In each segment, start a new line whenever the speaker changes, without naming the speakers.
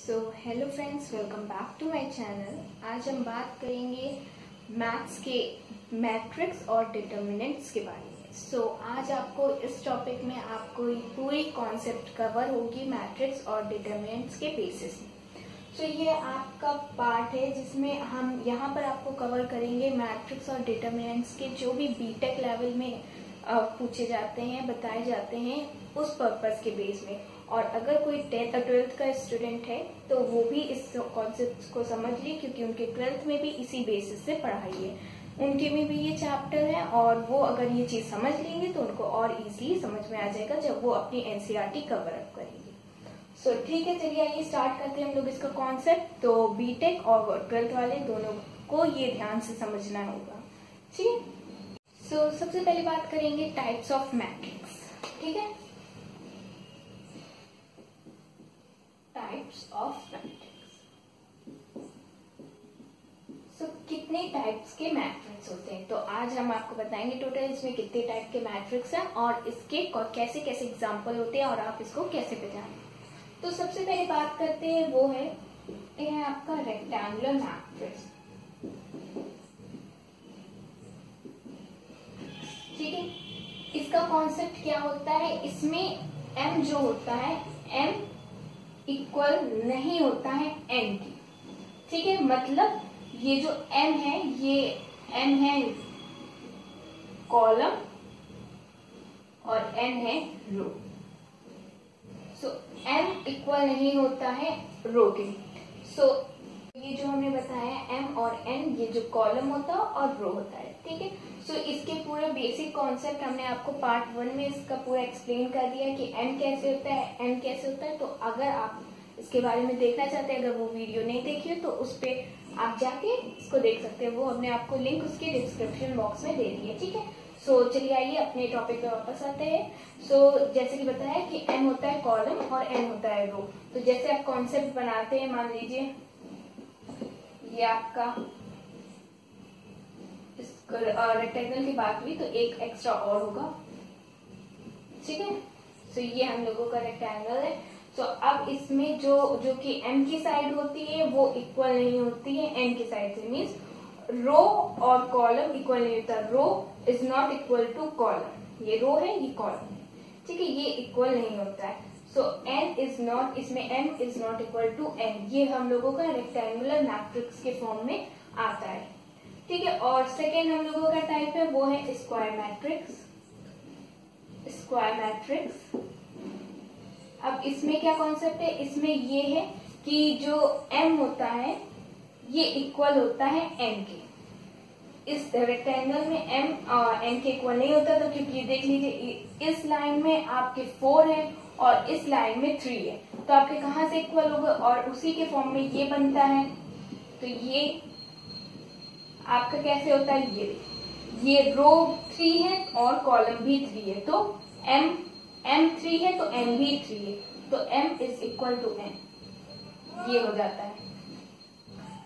Hello friends, welcome back to my channel. आज हम बात करेंगे मैथ्स के मैट्रिक्स और डिटर्मिनेंट्स के बारे में। आज आपको इस टॉपिक में आपको पूरी कॉन्सेप्ट कवर होगी मैट्रिक्स और डिटर्मिनेंट्स के बेसिस में। ये आपका पार्ट है जिसमें हम यहाँ पर आपको कवर करेंगे मैट्रिक्स और डिटर्मिनेंट्स के जो भी बीटेक लेवल में पूछे जाते हैं, बताए जाते हैं, उस पर्पस के बेस में। और अगर कोई 10th और 12th का स्टूडेंट है तो वो भी इस कॉन्सेप्ट को समझ ले, क्योंकि उनके 12th में भी इसी बेसिस से पढ़ाई है। उनके में भी ये चैप्टर है और वो अगर ये चीज समझ लेंगे तो उनको और इजीली समझ में आ जाएगा जब वो अपनी एनसीईआरटी कवर अप करेंगे। ठीक है, चलिए आइए स्टार्ट करते हैं हम लोग इसका कॉन्सेप्ट। तो बीटेक और 12th वाले दोनों को ये ध्यान से समझना होगा, ठीक है। सबसे पहले बात करेंगे टाइप्स ऑफ मैट्रिक्स, ठीक है। Types of matrix. कितने टाइप्स के मैट्रिक्स होते हैं, तो आज हम आपको बताएंगे टोटल इसमें कितने टाइप के मैट्रिक्स हैं और इसके कैसे कैसे एग्जाम्पल होते हैं और आप इसको कैसे पहचानें। तो सबसे पहले बात करते हैं, वो है आपका रेक्टेंगुलर मैट्रिक्स, ठीक है। इसका कॉन्सेप्ट क्या होता है, इसमें m जो होता है m इक्वल नहीं होता है n की, ठीक है। मतलब ये जो m है, ये m है कॉलम और n है रो। m इक्वल नहीं होता है रो के। ये जो हमने बताया m और n, ये जो कॉलम होता है और रो होता है, ठीक है। इसके पूरे बेसिक कॉन्सेप्ट हमने आपको पार्ट 1 में इसका पूरा एक्सप्लेन कर दिया कि m कैसे होता है, n कैसे होता है। तो अगर आप इसके बारे में देखना चाहते हैं, अगर वो वीडियो नहीं देखी हो तो उस पे आप जाके इसको देख सकते हैं। वो हमने आपको लिंक उसके डिस्क्रिप्शन बॉक्स में दे दी है, ठीक है। चलिए आइए अपने टॉपिक पे वापस आते हैं। जैसे कि बताया कि m होता है कॉलम और n होता है रो। तो जैसे आप कॉन्सेप्ट बनाते हैं, मान लीजिए ये आपका रेक्टेंगल की बात हुई तो एक एक्स्ट्रा और होगा, ठीक है। ये हम लोगों का रेक्टेंगल है। अब इसमें जो कि m की साइड होती है वो इक्वल नहीं होती है n की साइड से, मीन्स रो और कॉलम इक्वल नहीं होता। Row is not equal to column, ये रो है ये कॉलम है, ठीक है, ये इक्वल नहीं होता है। n इज नॉट, इसमें m is not equal to n, ये हम लोगों का रेक्टेंगुलर मैट्रिक्स के फॉर्म में आता है, ठीक है। और सेकेंड हम लोगों का टाइप है वो है स्क्वायर मैट्रिक्स। स्क्वायर मैट्रिक्स, अब इसमें क्या कॉन्सेप्ट है, इसमें ये है कि जो m होता है ये इक्वल होता है n के। इस रेक्टेंगल में m n के इक्वल नहीं होता, तो क्योंकि देख लीजिए इस लाइन में आपके 4 है और इस लाइन में 3 है, तो आपके कहाँ से इक्वल होगा, और उसी के फॉर्म में ये बनता है। तो ये आपका कैसे होता है, ये रो 3 है और कॉलम भी 3 है, तो m 3 है तो n भी 3 है, तो m is equal to n, ये हो जाता है,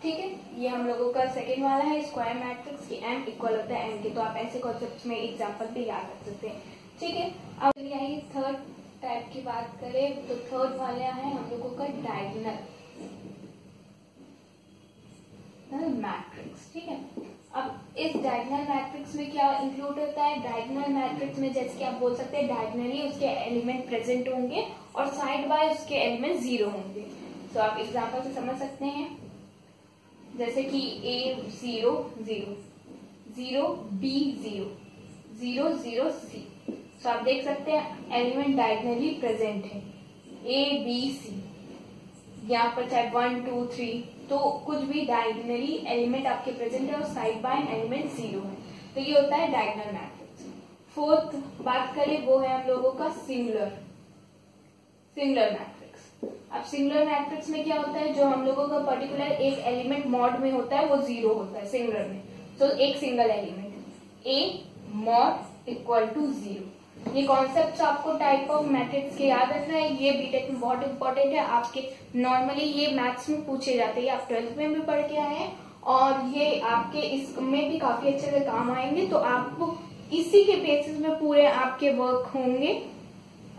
ठीक है। ये हम लोगों का सेकेंड वाला है स्क्वायर मैट्रिक्स की m इक्वल होता है n के। तो आप ऐसे कॉन्सेप्ट में एग्जांपल भी याद रख सकते हैं, ठीक है। अब यही थर्ड टाइप की बात करें तो थर्ड वाला है हम लोगों का डायगोनल मैट्रिक्स, ठीक है। अब इस डायगोनल मैट्रिक्स में क्या इंक्लूड होता है, डायगोनल मैट्रिक्स में जैसे कि आप बोल सकते हैं डायगोनली उसके एलिमेंट प्रेजेंट होंगे और साइड बाय उसके एलिमेंट 0 होंगे। आप एग्जांपल से समझ सकते हैं, जैसे कि a 0 0 0 b 0 0 0 c। आप देख सकते हैं एलिमेंट डायगोनली प्रेजेंट है, a b c, यहाँ पर चाहे 1 2 3, तो कुछ भी डायगोनली एलिमेंट आपके प्रेजेंट है और साइड बाय एलिमेंट 0 है, तो ये होता है डायगोनल मैट्रिक्स। फोर्थ बात करें वो है हम लोगों का सिंगुलर मैट्रिक्स। अब सिंगुलर मैट्रिक्स में क्या होता है, जो हम लोगों का पर्टिकुलर एक एलिमेंट मॉड में होता है वो 0 होता है सिंगुलर में। एक single element a mod equal to 0। ये कॉन्सेप्ट आपको टाइप ऑफ मैट्रिक्स के याद रखना है, ये बीटेक में बहुत इंपॉर्टेंट है। आपके नॉर्मली ये मैथ्स में पूछे जाते हैं, आप 12th में भी पढ़ के आए हैं और ये आपके इसमें भी काफी अच्छे से काम आएंगे। तो आपको इसी के बेसिस में पूरे आपके वर्क होंगे।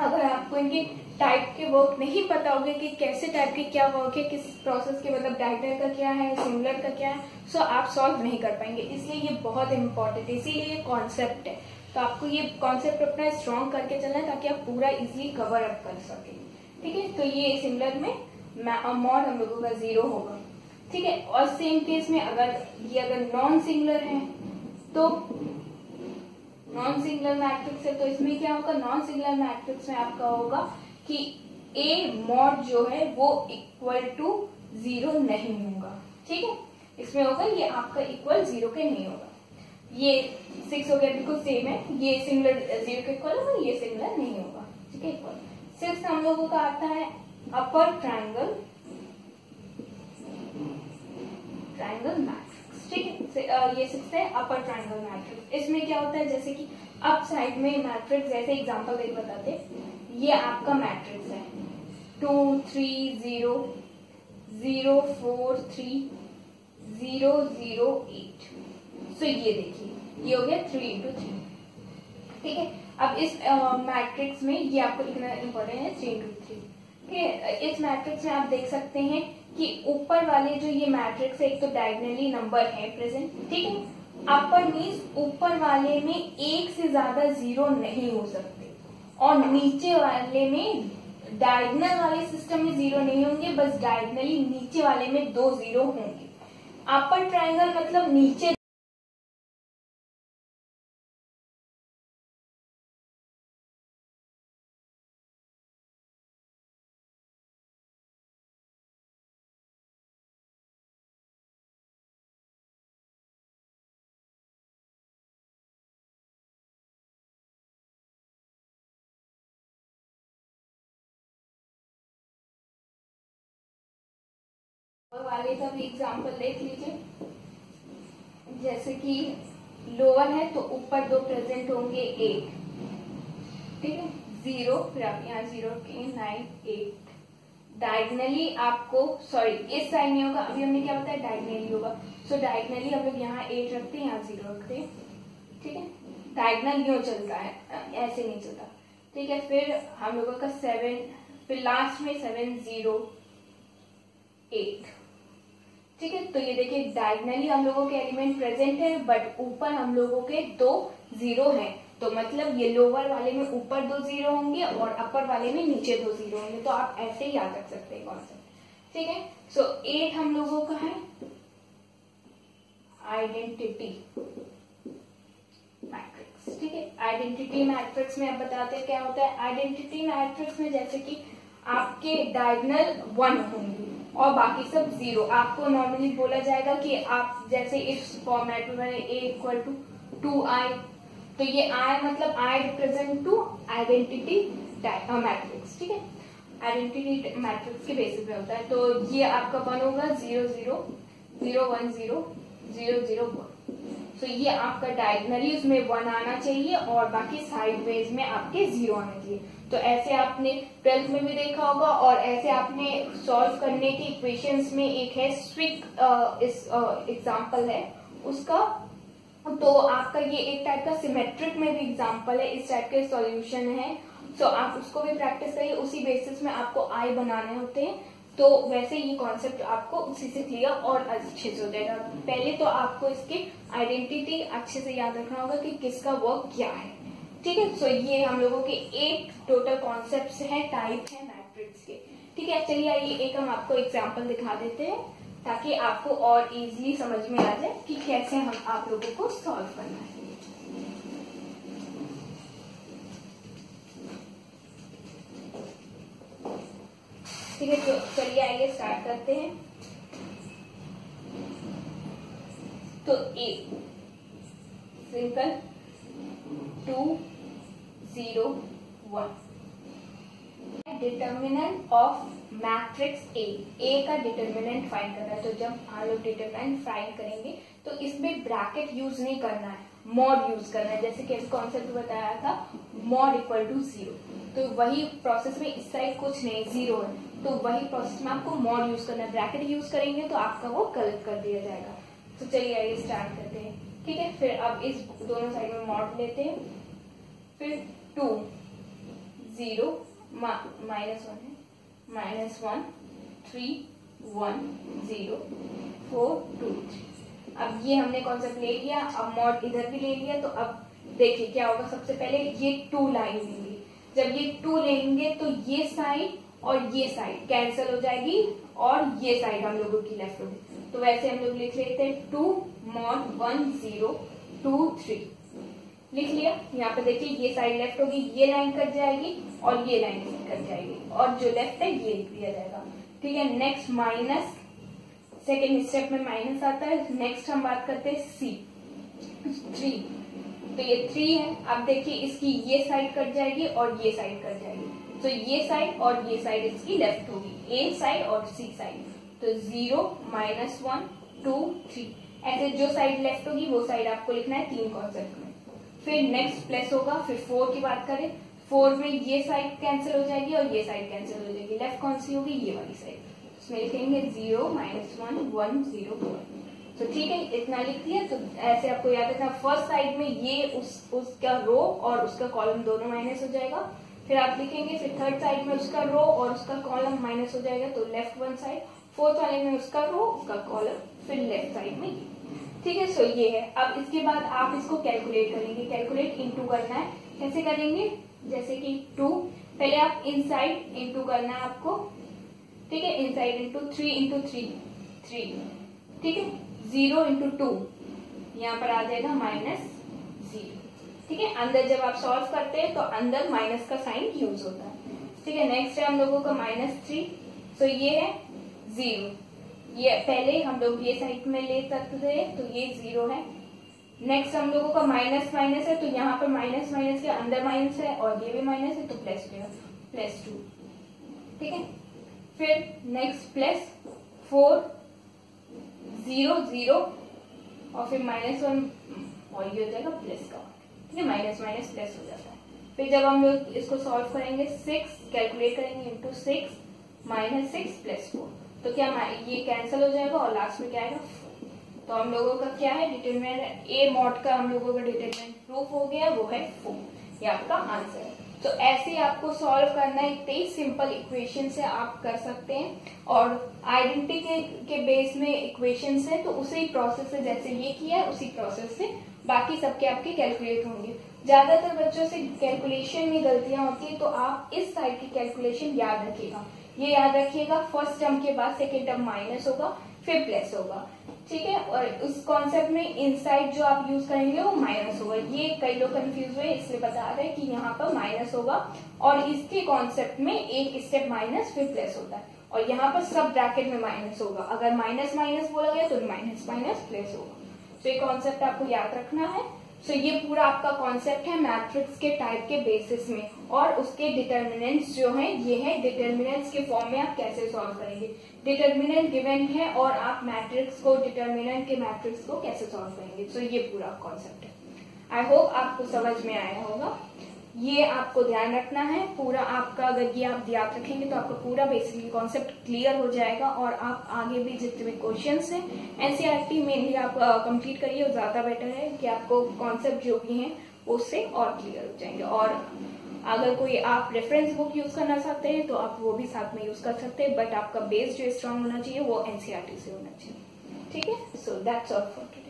अगर आपको इनके टाइप के वर्क नहीं पता होंगे कि कैसे टाइप के क्या वर्क है, किस प्रोसेस के मतलब डायगोनल का क्या है, सिमिलर का क्या है, सो आप सॉल्व नहीं कर पाएंगे। इसलिए ये बहुत इंपॉर्टेंट है, इसीलिए ये कॉन्सेप्ट है। तो आपको ये कॉन्सेप्ट अपना स्ट्रॉन्ग करके चलना है ताकि आप पूरा इजिली कवर अप कर सके। ठीक है, तो ये सिमिलर में मॉड हम लोगों का 0 होगा। ठीक है, और सेम केस में अगर नॉन सिंगुलर है तो नॉन सिंगुलर मैट्रिक्स है तो इसमें क्या होगा, नॉन सिंगुलर मैट्रिक्स में आपका होगा कि ए मॉड जो है वो इक्वल टू 0 नहीं होगा। ठीक है, इसमें होगा ये आपका इक्वल 0 के नहीं होगा। ये 6 हो गया, बिल्कुल सेम है, ये सिंगुलर 0 के इक्वल होगा, ये सिंगुलर नहीं होगा। ठीक है, इक्वल 6 हम लोगों का आता है अपर ट्रायंगल मैट्रिक्स। ठीक है, ये 6 है अपर ट्रायंगल मैट्रिक्स। इसमें क्या होता है, जैसे कि अप साइड में मैट्रिक्स, जैसे एग्जांपल देख बताते, ये आपका मैट्रिक्स है 2 3 0 0 4 3 0 0 8। सो ये देखिए ये हो गया 3 into 3। ठीक है, अब इस मैट्रिक्स में ये आपको लिखना इम्पोर्टेंट है 3 into 3। ठीक है, इस मैट्रिक्स में आप देख सकते हैं कि ऊपर वाले जो ये मैट्रिक्स है एक तो डायगोनली नंबर है प्रेजेंट। ठीक है, अपर मीन्स ऊपर वाले में एक से ज्यादा 0 नहीं हो सकते और नीचे वाले में डायगोनल वाले सिस्टम में 0 नहीं होंगे, बस डायगोनली नीचे वाले में 2 0 होंगे। अपर ट्रायंगल मतलब नीचे वाले का भी एग्जाम्पल देख लीजिए। जैसे कि लोअर है तो ऊपर 2 प्रेजेंट होंगे 8। ठीक है, 0, फिर आप यहाँ 0 के 9 8। डायगनली आपको सॉरी इस साइड नहीं होगा, अभी हमने क्या बताया डायगनली होगा। सो डायगनली हम लोग यहाँ 8 रखते हैं, यहाँ 0 रखते हैं। ठीक है, डायगनल यूं चलता है, ऐसे नहीं चलता। ठीक है, फिर हम लोगों का 7, फिर लास्ट में 7 0 8। ठीक है, तो ये देखिए डायगनली हम लोगों के एलिमेंट प्रेजेंट है बट ऊपर हम लोगों के 2 0 हैं, तो मतलब ये लोअर वाले में ऊपर 2 0 होंगे और अपर वाले में नीचे 2 0 होंगे। तो आप ऐसे ही याद रख सकते हैं कॉन्सेप्ट। ठीक है, सो 8 हम लोगों का है आइडेंटिटी मैट्रिक्स। ठीक है, आइडेंटिटी मैट्रिक्स में आप बताते हैं क्या होता है। आइडेंटिटी मैट्रिक्स में जैसे कि आपके डायगोनल 1 होंगे और बाकी सब 0। आपको नॉर्मली बोला जाएगा कि आप जैसे इस फॉर्मेट में a इक्वल टू 2i, तो ये i मतलब i represent to identity matrix. ठीक है, आइडेंटिटी मैट्रिक्स के बेसिस पे होता है। तो ये आपका 1 होगा 0 0 0 1 0 0 0 1। तो ये आपका डायगोनली उसमें 1 आना चाहिए और बाकी साइडवेज में आपके 0 आना चाहिए। तो ऐसे आपने 12th में भी देखा होगा और ऐसे आपने सॉल्व करने की इक्वेशंस में एक है स्विक, इस एग्जांपल है उसका। तो आपका ये एक टाइप का सिमेट्रिक में भी एग्जांपल है, इस टाइप के सॉल्यूशन है। तो आप उसको भी प्रैक्टिस करिए, उसी बेसिस में आपको आई बनाने होते हैं। तो वैसे ये कॉन्सेप्ट आपको उसी से क्लियर और अच्छे से हो जाएगा। पहले तो आपको इसके आइडेंटिटी अच्छे से याद रखना होगा कि किसका वर्क क्या है। ठीक है, सो ये हम लोगों के 8 टोटल कॉन्सेप्ट्स हैं, टाइप है मैट्रिक्स के। ठीक है, चलिए आइए एक हम आपको एग्जांपल दिखा देते हैं ताकि आपको और इजीली समझ में आ जाए कि कैसे हम आप लोगों को सॉल्व करना है। ठीक है, तो चलिए आइए स्टार्ट करते हैं। तो a simple 2 0 1 determinant of matrix A का डिटर्मिनेंट फाइंड करना है। तो जब हम लोग डिटर्मिनेंट फाइंड करेंगे तो इसमें ब्रैकेट यूज नहीं करना है, मॉड यूज करना है। जैसे कि कॉन्सेप्ट बताया था मॉड इक्वल टू 0, तो वही प्रोसेस में इस साइड कुछ नहीं 0 है, तो वही प्रोसेस में आपको मॉड यूज करना है। ब्रैकेट यूज करेंगे तो आपका वो गलत कर दिया जाएगा। तो चलिए आइए स्टार्ट करते हैं। ठीक है, फिर अब इस दोनों साइड में मॉड लेते हैं, फिर 2 0 माइनस 1 है, -1 3 1 0 4 2 3। अब ये हमने कॉन्सेप्ट ले लिया, अब मॉड इधर भी ले लिया। तो अब देखिए क्या होगा, सबसे पहले ये 2 लाइन लेंगे। जब ये 2 लेंगे तो ये साइड और ये साइड कैंसिल हो जाएगी और ये साइड हम लोगों की लेफ्ट होगी। तो वैसे हम लोग लिख लेते हैं 2 mod 1 0 2 3 लिख लिया। यहाँ पे देखिए ये साइड लेफ्ट होगी, ये लाइन कट जाएगी और ये लाइन कट जाएगी और जो लेफ्ट है ये लिख दिया जाएगा। ठीक है, नेक्स्ट माइनस, सेकेंड स्टेप में माइनस आता है। नेक्स्ट हम बात करते हैं C 3, तो ये 3 है। अब देखिए इसकी ये साइड कट जाएगी और ये साइड कट जाएगी, तो ये साइड और ये साइड इसकी लेफ्ट होगी, A साइड और C साइड। तो 0 -1 2 3 ऐसे जो साइड लेफ्ट होगी वो साइड आपको लिखना है 3 कॉन्सेप्ट में। फिर नेक्स्ट प्लस होगा। फिर 4 की बात करें, 4 में ये साइड कैंसिल हो जाएगी और ये साइड कैंसिल हो जाएगी। लेफ्ट कौन सी होगी, ये वाली साइड। इसमें लिखेंगे 0 -1 1 0 4। तो ठीक है, इतना लिख दिया। तो ऐसे आपको याद रखना, फर्स्ट साइड में ये उसका रो और उसका कॉलम दोनों माइनस हो जाएगा। फिर आप लिखेंगे, फिर थर्ड साइड में उसका रो और उसका कॉलम माइनस हो जाएगा, तो लेफ्ट वन साइड। फोर्थ वाले में उसका रो, उसका कॉलम, फिर लेफ्ट साइड में ये। ठीक है, सो ये है। अब इसके बाद आप इसको कैलकुलेट करेंगे। कैलकुलेट इनटू करना है। कैसे करेंगे, जैसे कि 2, पहले आप इनसाइड इनटू करना है आपको। ठीक है, इनसाइड इनटू 3 इंटू 3 3। ठीक है, 0 इंटू 2 यहाँ पर आ जाएगा -0। ठीक है, अंदर जब आप सॉल्व करते हैं तो अंदर माइनस का साइन यूज होता है। ठीक है, नेक्स्ट है हम लोगों का -3। सो ये है 0। ये पहले हम लोग ये साइड में ले सकते थे, तो ये 0 है। नेक्स्ट हम लोगों का माइनस माइनस है, तो यहाँ पर माइनस माइनस के अंदर माइनस है और ये भी माइनस है, तो प्लस हो जाएगा +2। ठीक है, फिर नेक्स्ट प्लस 4 0 0 और फिर -1 और ये हो जाएगा प्लस का। ठीक है, माइनस माइनस प्लस हो जाता है। फिर जब हम लोग इसको सॉल्व करेंगे, 6 कैलकुलेट करेंगे इंटू 6 -6 + 4, तो क्या ये कैंसिल हो जाएगा और लास्ट में क्या आएगा 4। तो हम लोगों का क्या है, डिटरमिनेंट A मॉड का हम लोगों का डिटरमिनेंट प्रूफ हो गया, वो है 4। ये आपका आंसर है। तो ऐसे आपको सॉल्व करना है, 23 सिंपल इक्वेशन से आप कर सकते हैं। और आइडेंटिटी के बेस में इक्वेशन है, तो उसी प्रोसेस से जैसे ये किया है उसी प्रोसेस से बाकी सबके आपके कैलकुलेट होंगे। ज्यादातर बच्चों से कैलकुलेशन में गलतियां होती है, तो आप इस साइड की कैलकुलेशन याद रखिएगा। ये याद रखिएगा, फर्स्ट टर्म के बाद सेकेंड टर्म माइनस होगा, फिर प्लस होगा। ठीक है, और उस कॉन्सेप्ट में इनसाइड जो आप यूज करेंगे वो माइनस होगा। ये कई लोग कंफ्यूज हुए, इसलिए बता रहे हैं कि यहाँ पर माइनस होगा और इसके कॉन्सेप्ट में एक स्टेप माइनस फिर प्लस होता है, और यहाँ पर सब ब्रैकेट में माइनस होगा। अगर माइनस माइनस बोला गया तो माइनस माइनस प्लस होगा। तो ये कॉन्सेप्ट आपको याद रखना है। तो ये पूरा आपका कॉन्सेप्ट है मैट्रिक्स के टाइप के बेसिस में, और उसके डिटर्मिनेंट्स जो हैं ये है। डिटर्मिनेंट्स के फॉर्म में आप कैसे सॉल्व करेंगे, डिटर्मिनेंट गिवन है और आप मैट्रिक्स को, डिटर्मिनेंट के मैट्रिक्स को कैसे सॉल्व करेंगे। तो ये पूरा कॉन्सेप्ट है। आई होप आपको समझ में आया होगा। ये आपको ध्यान रखना है पूरा आपका, अगर ये आप याद रखेंगे तो आपका पूरा बेसिकली कॉन्सेप्ट क्लियर हो जाएगा, और आप आगे भी जितने भी क्वेश्चंस हैं एनसीईआरटी मेनली आप कंप्लीट करिए, वो ज्यादा बेटर है कि आपको कॉन्सेप्ट जो भी हैं उससे और क्लियर हो जाएंगे। और अगर कोई आप रेफरेंस बुक यूज करना चाहते हैं तो आप वो भी साथ में यूज कर सकते हैं, बट आपका बेस जो स्ट्रांग होना चाहिए वो एनसीईआरटी से होना चाहिए। ठीक है, so that's all for today.